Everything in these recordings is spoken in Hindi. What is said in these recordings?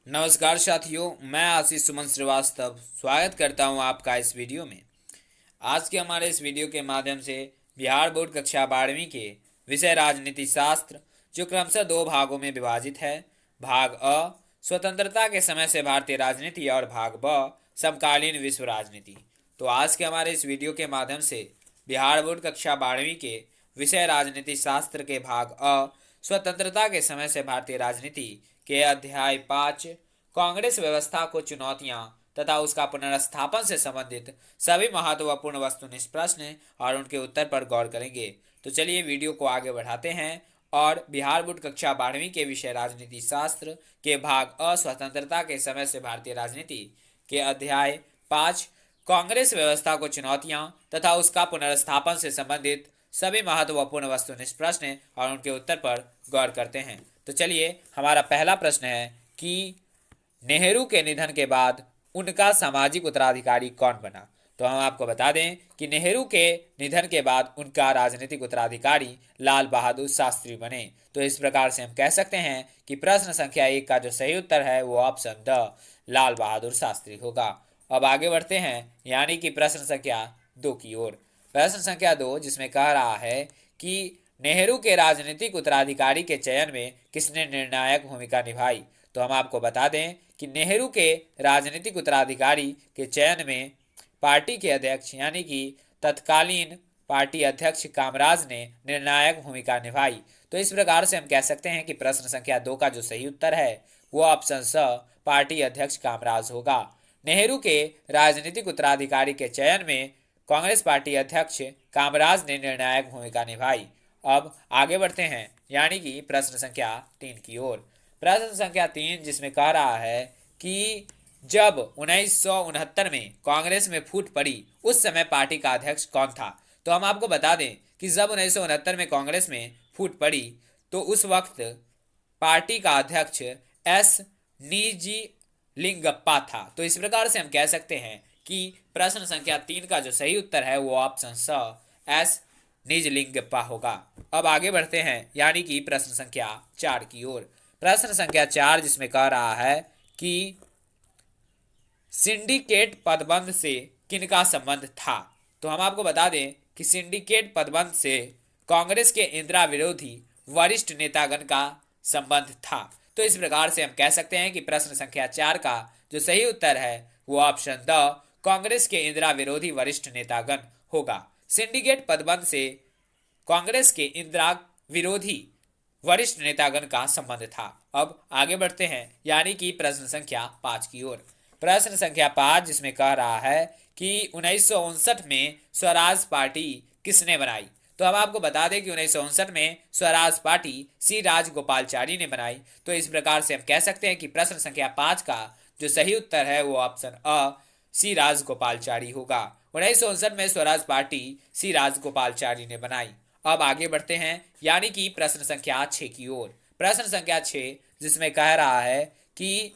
नमस्कार साथियों, मैं आशीष सुमन श्रीवास्तव स्वागत करता हूं आपका इस वीडियो में। आज के हमारे इस वीडियो के माध्यम से बिहार बोर्ड कक्षा 12वीं के विषय राजनीति शास्त्र, जो क्रमशः दो भागों में विभाजित है, भाग अ स्वतंत्रता के समय से भारतीय राजनीति और भाग ब समकालीन विश्व राजनीति। तो आज के हमारे इस वीडियो के माध्यम से बिहार बोर्ड कक्षा 12वीं के विषय राजनीति शास्त्र के भाग अ स्वतंत्रता के समय से भारतीय राजनीति के अध्याय 5 कांग्रेस व्यवस्था को चुनौतियां तथा उसका पुनर्स्थापन से संबंधित सभी महत्वपूर्ण वस्तुनिष्ठ प्रश्न और उनके उत्तर पर गौर करेंगे। तो चलिए वीडियो को आगे बढ़ाते हैं और बिहार बोर्ड कक्षा 12वीं के विषय राजनीति शास्त्र के भाग अ स्वतंत्रता के समय से भारतीय राजनीति के अध्याय 5 कांग्रेस व्यवस्था को चुनौतियां तथा उसका पुनर्स्थापन से संबंधित सभी महत्वपूर्ण वस्तुनिष्ठ प्रश्न और उनके उत्तर पर गौर करते हैं। तो चलिए, हमारा पहला प्रश्न है कि नेहरू के निधन के बाद उनका सामाजिक उत्तराधिकारी कौन बना। तो हम आपको बता दें कि नेहरू के निधन के बाद उनका राजनीतिक उत्तराधिकारी लाल बहादुर शास्त्री बने। तो इस प्रकार से हम कह सकते हैं कि प्रश्न संख्या 1 का जो सही उत्तर है वो ऑप्शन द लाल बहादुर शास्त्री होगा। अब आगे बढ़ते हैं, यानी कि प्रश्न संख्या 2 की ओर। प्रश्न संख्या 2 जिसमें कह रहा है कि नेहरू के राजनीतिक उत्तराधिकारी के चयन में किसने निर्णायक भूमिका निभाई। तो हम आपको बता दें कि नेहरू के राजनीतिक उत्तराधिकारी के चयन में पार्टी के अध्यक्ष यानी कि तत्कालीन पार्टी अध्यक्ष कामराज ने निर्णायक भूमिका निभाई। तो इस प्रकार से हम कह सकते हैं कि प्रश्न संख्या 2 का जो सही उत्तर है वो ऑप्शन स पार्टी अध्यक्ष कामराज होगा। नेहरू के राजनीतिक उत्तराधिकारी के चयन में कांग्रेस पार्टी अध्यक्ष कामराज ने निर्णायक भूमिका निभाई। अब आगे बढ़ते हैं, यानी कि प्रश्न संख्या 3 की ओर। प्रश्न संख्या 3 जिसमें कह रहा है कि जब 1969 में कांग्रेस में फूट पड़ी उस समय पार्टी का अध्यक्ष कौन था। तो हम आपको बता दें कि जब 1969 में कांग्रेस में फूट पड़ी तो उस वक्त पार्टी का अध्यक्ष एस निजी लिंगप्पा था। तो इस प्रकार से हम कह सकते हैं कि प्रश्न संख्या 3 का जो सही उत्तर है वो ऑप्शन स एस निजलिंगप्पा होगा। अब आगे बढ़ते हैं, यानी कि प्रश्न संख्या 4 की ओर। प्रश्न संख्या 4 जिसमें कह रहा है कि सिंडिकेट पदबंध से किनका संबंध था। तो हम आपको बता दें कि सिंडिकेट पदबंध से कांग्रेस के इंदिरा विरोधी वरिष्ठ नेतागण का संबंध था। तो इस प्रकार से हम कह सकते हैं कि प्रश्न संख्या 4 का जो सही उत्तर है वो ऑप्शन द कांग्रेस के इंदिरा विरोधी वरिष्ठ नेतागण होगा। सिंडिकेट पदबंध से कांग्रेस के इंदिरा विरोधी वरिष्ठ नेतागण का संबंध था। अब आगे बढ़ते हैं, यानी कि प्रश्न संख्या 5 की ओर। प्रश्न संख्या 5 जिसमें कह रहा है कि 1959 में स्वराज पार्टी किसने बनाई। तो हम आपको बता दें कि 1959 में स्वराज पार्टी सी राजगोपालचारी ने बनाई। तो इस प्रकार से हम कह सकते हैं कि प्रश्न संख्या 5 का जो सही उत्तर है वो ऑप्शन अ सी राजगोपालचारी होगा। 1959 में स्वराज पार्टी सी राजगोपालचारी ने बनाई। अब आगे बढ़ते हैं, यानी कि प्रश्न संख्या 6 की ओर। प्रश्न संख्या 6 जिसमें कह रहा है कि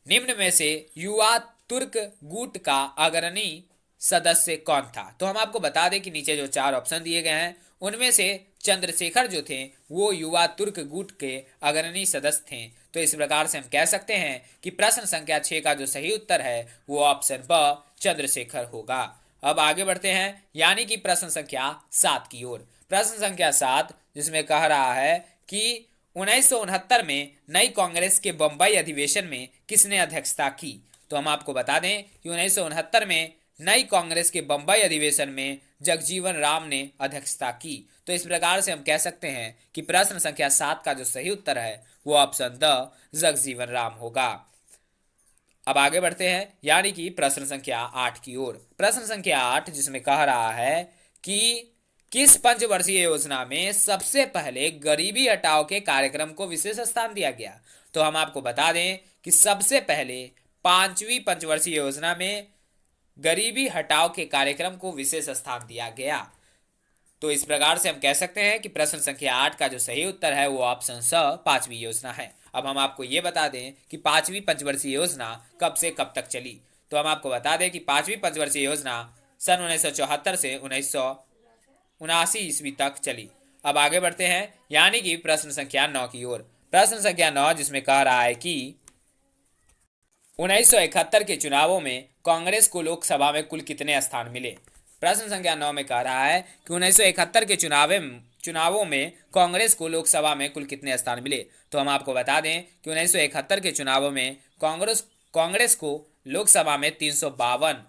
निम्न में से युवा तुर्क गुट का अग्रणी सदस्य कौन था। तो हम आपको बता दें कि नीचे जो 4 ऑप्शन दिए गए हैं उनमें से चंद्रशेखर जो थे वो युवा तुर्क गुट के अग्रणी सदस्य थे। तो इस प्रकार से हम कह सकते हैं कि प्रश्न संख्या 6 का जो सही उत्तर है वो ऑप्शन ब चंद्रशेखर होगा। अब आगे बढ़ते हैं, यानी कि प्रश्न संख्या 7 की ओर। प्रश्न संख्या 7 जिसमें कह रहा है कि 1969 में नई कांग्रेस के बंबई अधिवेशन में किसने अध्यक्षता की। तो हम आपको बता दें कि 1969 में नई कांग्रेस के बंबई अधिवेशन में जगजीवन राम ने अध्यक्षता की। तो इस प्रकार से हम कह सकते हैं कि प्रश्न संख्या 7 का जो सही उत्तर है वो ऑप्शन द जगजीवन राम होगा। अब आगे बढ़ते हैं, यानी कि प्रश्न संख्या 8 की ओर। प्रश्न संख्या 8 जिसमें कह रहा है कि किस पंचवर्षीय योजना में सबसे पहले गरीबी हटाओ के कार्यक्रम को विशेष स्थान दिया गया। तो हम आपको बता दें कि सबसे पहले 5वीं पंचवर्षीय योजना में गरीबी हटाओ के कार्यक्रम को विशेष स्थान दिया गया। तो इस प्रकार से हम कह सकते हैं कि प्रश्न संख्या 8 का जो सही उत्तर है वो ऑप्शन स 5वीं योजना है। अब हम आपको ये बता दें कि 5वीं पंचवर्षीय योजना कब से कब तक चली। तो हम आपको बता दें कि 5वीं पंचवर्षीय योजना सन 1974 से 1979 ईस्वी तक चली। अब आगे बढ़ते हैं, यानी कि प्रश्न संख्या 9 की ओर। प्रश्न संख्या 9 जिसमें कह रहा है कि 1971 के चुनावों में कांग्रेस को लोकसभा में कुल कितने स्थान मिले। प्रश्न संख्या 9 में कह रहा है कि 1971 के चुनावों में कांग्रेस को लोकसभा में कुल कितने स्थान मिले। तो हम आपको बता दें कि 1971 के चुनावों में कांग्रेस को लोकसभा में 352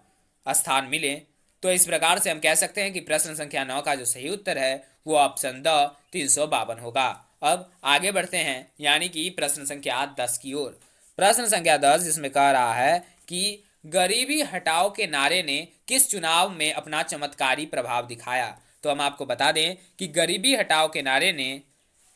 स्थान मिले। तो इस प्रकार से हम कह सकते हैं कि प्रश्न संख्या 9 का जो सही उत्तर है वो ऑप्शन द 352 होगा। अब आगे बढ़ते हैं यानी कि प्रश्न संख्या 10 की ओर। प्रश्न संख्या 10 जिसमें कह रहा है कि गरीबी हटाओ के नारे ने किस चुनाव में अपना चमत्कारी प्रभाव दिखाया। तो हम आपको बता दें कि गरीबी हटाओ के नारे ने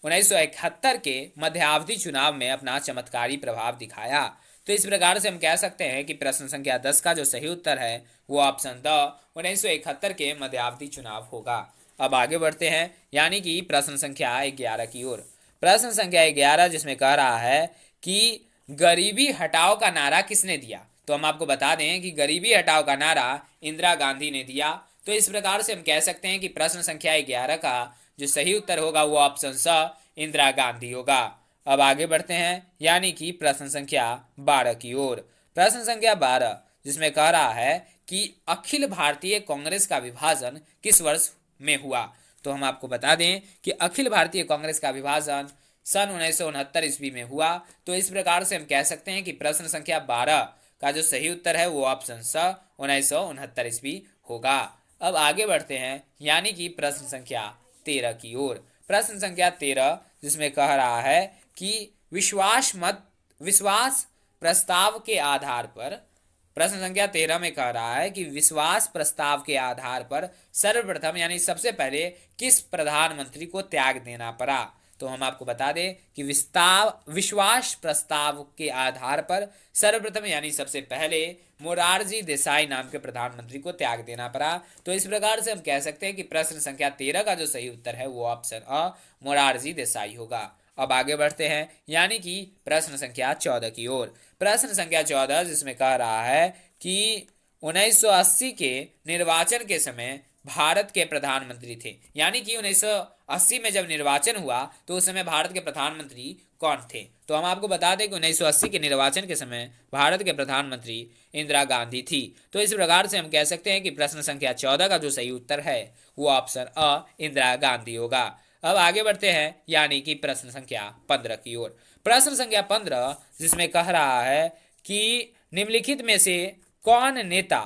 1971 के मध्यावधि चुनाव में अपना चमत्कारी प्रभाव दिखाया। तो इस प्रकार से हम कह सकते हैं कि प्रश्न संख्या 10 का जो सही उत्तर है वो ऑप्शन द 1971 के मध्यावधि चुनाव होगा। अब आगे बढ़ते हैं यानी कि प्रश्न संख्या 11 की ओर। प्रश्न संख्या 11 जिसमें कह रहा है कि गरीबी हटाओ का नारा किसने दिया। तो हम आपको बता दें कि गरीबी हटाओ का नारा इंदिरा गांधी ने दिया। तो इस प्रकार से हम कह सकते हैं कि प्रश्न संख्या 11 का जो सही उत्तर होगा वो ऑप्शन स इंदिरा गांधी होगा। अब आगे बढ़ते हैं यानी कि प्रश्न संख्या 12 की ओर। प्रश्न संख्या 12 जिसमें कह रहा है कि अखिल भारतीय कांग्रेस का विभाजन किस वर्ष में हुआ। तो हम आपको बता दें कि अखिल भारतीय कांग्रेस का विभाजन सन 1969 ईस्वी में हुआ। तो इस प्रकार से हम कह सकते हैं कि प्रश्न संख्या 12 का जो सही उत्तर है वो ऑप्शन स 1969 ईस्वी होगा। अब आगे बढ़ते हैं यानी कि प्रश्न संख्या 13 की ओर। प्रश्न संख्या 13 जिसमें कह रहा है कि विश्वास प्रस्ताव के आधार पर, प्रश्न संख्या 13 में कह रहा है कि विश्वास प्रस्ताव के आधार पर सर्वप्रथम यानी सबसे पहले किस प्रधानमंत्री को त्याग देना पड़ा। तो हम आपको बता दें कि विश्वास प्रस्ताव के आधार पर सर्वप्रथम यानी सबसे पहले मोरारजी देसाई नाम के प्रधानमंत्री को त्याग देना पड़ा। तो इस प्रकार से हम कह सकते हैं कि प्रश्न संख्या 13 का जो सही उत्तर है वो ऑप्शन अ मोरारजी देसाई होगा। अब आगे बढ़ते हैं यानी कि प्रश्न संख्या 14 की ओर। प्रश्न संख्या 14 जिसमें कह रहा है कि 1980 के निर्वाचन के समय भारत के प्रधानमंत्री थे, यानी कि 1980 में जब निर्वाचन हुआ तो उस समय भारत के प्रधानमंत्री कौन थे। तो हम आपको बता दें कि 1980 के निर्वाचन के समय भारत के प्रधानमंत्री इंदिरा गांधी थी। तो इस प्रकार से हम कह सकते हैं कि प्रश्न संख्या 14 का जो सही उत्तर है वो ऑप्शन अ इंदिरा गांधी होगा। अब आगे बढ़ते हैं यानी कि प्रश्न संख्या 15 की ओर। प्रश्न संख्या 15 जिसमें कह रहा है कि निम्नलिखित में से कौन नेता,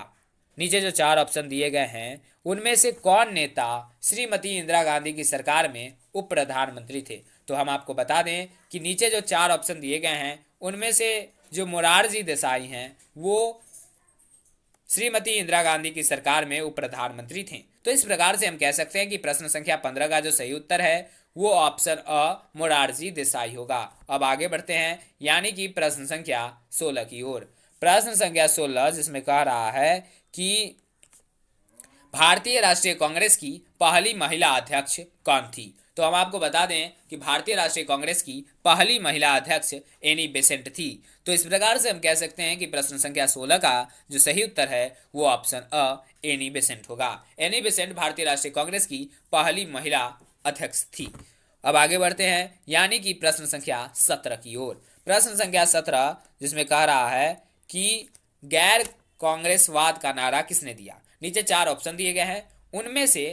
नीचे जो 4 ऑप्शन दिए गए हैं उनमें से कौन नेता श्रीमती इंदिरा गांधी की सरकार में उप प्रधानमंत्री थे। तो हम आपको बता दें कि नीचे जो 4 ऑप्शन दिए गए हैं उनमें से जो मोरारजी देसाई हैं वो श्रीमती इंदिरा गांधी की सरकार में उप प्रधानमंत्री थे। तो इस प्रकार से हम कह सकते हैं कि प्रश्न संख्या 15 का जो सही उत्तर है वो ऑप्शन अ मोरारजी देसाई होगा। अब आगे बढ़ते हैं यानी कि प्रश्न संख्या 16 की ओर। प्रश्न संख्या 16 जिसमें कह रहा है कि भारतीय राष्ट्रीय कांग्रेस की पहली महिला अध्यक्ष कौन थी। तो हम आपको बता दें कि भारतीय राष्ट्रीय कांग्रेस की पहली महिला अध्यक्ष एनी बेसेंट थी। तो इस प्रकार से हम कह सकते हैं कि प्रश्न संख्या 16 का जो सही उत्तर है वो ऑप्शन अ एनी बेसेंट होगा। एनी बेसेंट भारतीय राष्ट्रीय कांग्रेस की पहली महिला अध्यक्ष थी। अब आगे बढ़ते हैं यानी कि प्रश्न संख्या 17 की ओर। प्रश्न संख्या 17 जिसमें कह रहा है कि गैर कांग्रेसवाद का नारा किसने दिया। नीचे 4 ऑप्शन दिए गए हैं उनमें से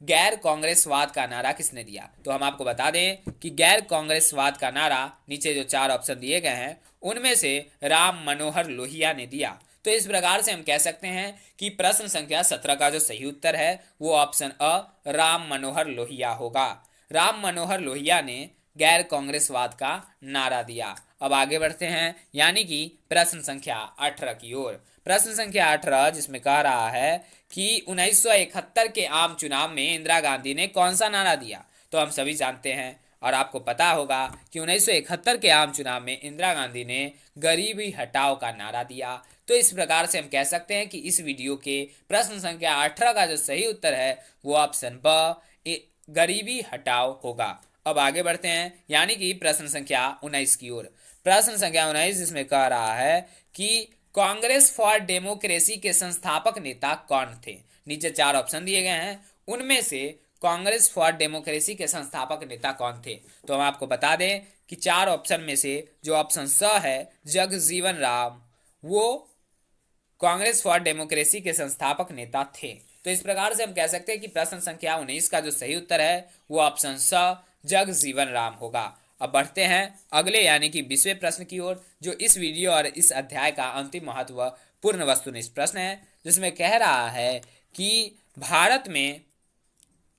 गैर कांग्रेसवाद का नारा किसने दिया। तो हम आपको बता दें कि गैर कांग्रेसवाद का नारा नीचे जो 4 ऑप्शन दिए गए हैं उनमें से राम मनोहर लोहिया ने दिया। तो इस प्रकार से हम कह सकते हैं कि प्रश्न संख्या 17 का जो सही उत्तर है वो ऑप्शन अ राम मनोहर लोहिया होगा। राम मनोहर लोहिया ने गैर कांग्रेसवाद का नारा दिया। अब आगे बढ़ते हैं यानी कि प्रश्न संख्या 18 की ओर। प्रश्न संख्या 18 जिसमें कह रहा है कि 1971 के आम चुनाव में इंदिरा गांधी ने कौन सा नारा दिया। तो हम सभी जानते हैं और आपको पता होगा कि 1971 के आम चुनाव में इंदिरा गांधी ने गरीबी हटाओ का नारा दिया। तो इस प्रकार से हम कह सकते हैं कि इस वीडियो के प्रश्न संख्या 18 का जो सही उत्तर है वो ऑप्शन ब गरीबी हटाओ होगा। अब आगे बढ़ते हैं यानी कि प्रश्न संख्या 19 की ओर। प्रश्न संख्या 19 जिसमें कह रहा है कि कांग्रेस फॉर डेमोक्रेसी के संस्थापक नेता कौन थे। नीचे 4 ऑप्शन दिए गए हैं उनमें से कांग्रेस फॉर डेमोक्रेसी के संस्थापक नेता कौन थे? तो हम आपको बता दें कि 4 ऑप्शन में से जो ऑप्शन स है जगजीवन राम, वो कांग्रेस फॉर डेमोक्रेसी के संस्थापक नेता थे। तो इस प्रकार से हम कह सकते हैं कि प्रश्न संख्या 19 का जो सही उत्तर है वो ऑप्शन स जगजीवन राम होगा। अब बढ़ते हैं अगले यानी कि 20वें प्रश्न की ओर, जो इस वीडियो और इस अध्याय का अंतिम महत्वपूर्ण वस्तुनिष्ठ प्रश्न है, जिसमें कह रहा है कि भारत में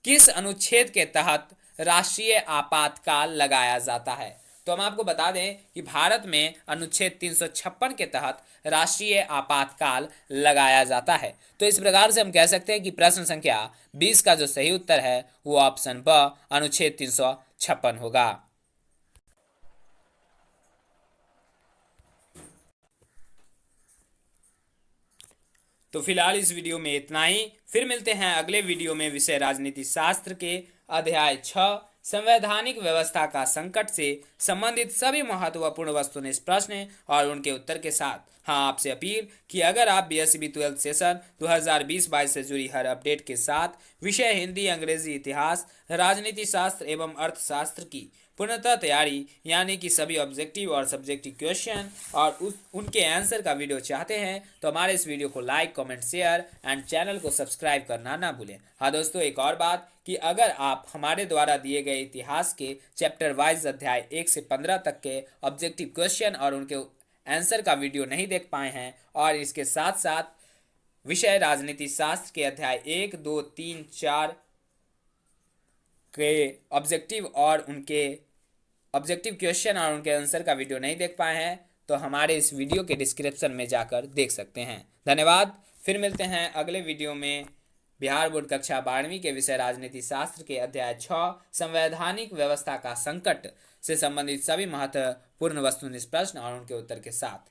किस अनुच्छेद के तहत राष्ट्रीय आपातकाल लगाया जाता है? तो हम आपको बता दें कि भारत में अनुच्छेद 356 के तहत राष्ट्रीय आपातकाल लगाया जाता है। तो इस प्रकार से हम कह सकते हैं कि प्रश्न संख्या 20 का जो सही उत्तर है वो ऑप्शन ब अनुच्छेद 356 होगा। तो फिलहाल इस वीडियो में इतना ही। फिर मिलते हैं अगले वीडियो में विषय राजनीति शास्त्र के अध्याय 6 संवैधानिक व्यवस्था का संकट से संबंधित सभी महत्वपूर्ण वस्तुनिष्ठ प्रश्न और उनके उत्तर के साथ। हाँ, आपसे अपील कि अगर आप बीएससी 12 सेशन 2020-22 से जुड़ी हर अपडेट के साथ विषय हिंदी, अंग्रेजी, इतिहास, राजनीति शास्त्र एवं अर्थशास्त्र की पूर्णतः तैयारी यानी कि सभी ऑब्जेक्टिव और सब्जेक्टिव क्वेश्चन और उनके आंसर का वीडियो चाहते हैं तो हमारे इस वीडियो को like, comment, share and channel को सब्सक्राइब करना ना भूलें। हाँ दोस्तों, एक और बात कि अगर आप हमारे द्वारा दिए गए इतिहास के चैप्टर वाइज अध्याय 1 से 15 तक के ऑब्जेक्टिव क्वेश्चन और उनके आंसर का वीडियो नहीं देख पाए हैं और इसके साथ साथ विषय राजनीति शास्त्र के अध्याय 1, 2, 3, 4 के ऑब्जेक्टिव और उनके ऑब्जेक्टिव क्वेश्चन और उनके आंसर का वीडियो नहीं देख पाए हैं तो हमारे इस वीडियो के डिस्क्रिप्शन में जाकर देख सकते हैं। धन्यवाद। फिर मिलते हैं अगले वीडियो में बिहार बोर्ड कक्षा 12वीं के विषय राजनीति शास्त्र के अध्याय 6 संवैधानिक व्यवस्था का संकट से संबंधित सभी महत्वपूर्ण वस्तुनिष्ठ प्रश्न और उनके उत्तर के साथ।